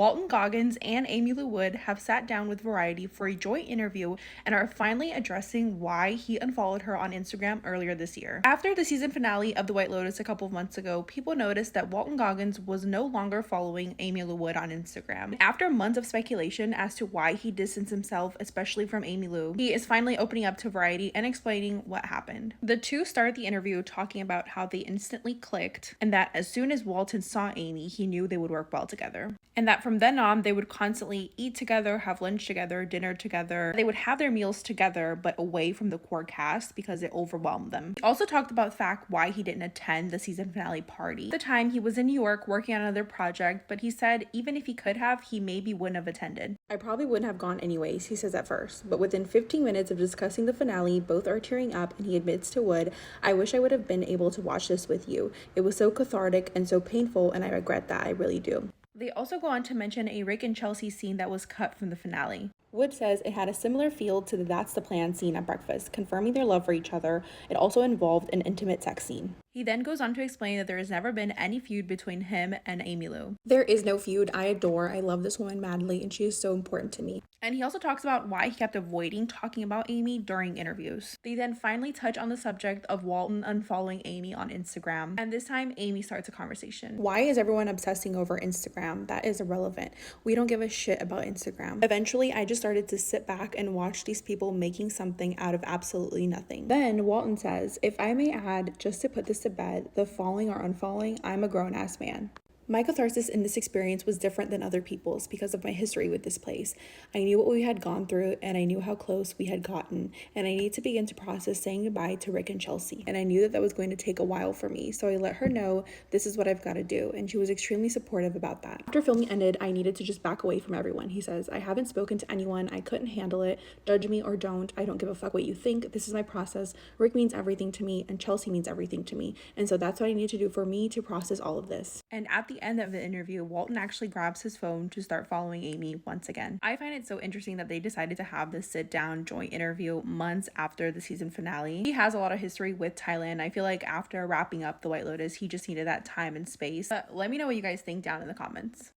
Walton Goggins and Aimee Wood have sat down with Variety for a joint interview and are finally addressing why he unfollowed her on Instagram earlier this year. After the season finale of The White Lotus a couple of months ago, people noticed that Walton Goggins was no longer following Aimee Wood on Instagram. After months of speculation as to why he distanced himself, especially from Aimee Lou, he is finally opening up to Variety and explaining what happened. The two started the interview talking about how they instantly clicked and that as soon as Walton saw Aimee, he knew they would work well together. And that from then on, they would constantly eat together, have lunch together, dinner together. They would have their meals together, but away from the core cast because it overwhelmed them. He also talked about the fact why he didn't attend the season finale party. At the time, he was in New York working on another project, but he said even if he could have, he maybe wouldn't have attended. I probably wouldn't have gone anyways, he says at first. But within 15 minutes of discussing the finale, both are tearing up and he admits to Wood, I wish I would have been able to watch this with you. It was so cathartic and so painful and I regret that, I really do. They also go on to mention a Rick and Chelsea scene that was cut from the finale. Wood says it had a similar feel to the That's the Plan scene at breakfast, confirming their love for each other. It also involved an intimate sex scene. He then goes on to explain that there has never been any feud between him and Aimee Lou. There is no feud. I love this woman madly, and she is so important to me. And he also talks about why he kept avoiding talking about Aimee during interviews. They then finally touch on the subject of Walton unfollowing Aimee on Instagram. And this time, Aimee starts a conversation. Why is everyone obsessing over Instagram? That is irrelevant. We don't give a shit about Instagram. Eventually, I just started to sit back and watch these people making something out of absolutely nothing. Then Walton says, if I may add, just to put this to bed, the following or unfollowing, I'm a grown-ass man. My catharsis in this experience was different than other people's because of my history with this place. I knew what we had gone through and I knew how close we had gotten, and I need to begin to process saying goodbye to Rick and Chelsea. And I knew that was going to take a while for me, so I let her know this is what I've got to do, and she was extremely supportive about that. After filming ended, I needed to just back away from everyone. He says, I haven't spoken to anyone. I couldn't handle it. Judge me or don't. I don't give a fuck what you think. This is my process. Rick means everything to me and Chelsea means everything to me. And so that's what I need to do for me to process all of this. And at the end of the interview, Walton actually grabs his phone to start following Aimee once again. I find it so interesting that they decided to have this sit-down joint interview months after the season finale. He has a lot of history with Thailand. I feel like after wrapping up The White Lotus, he just needed that time and space. But let me know what you guys think down in the comments.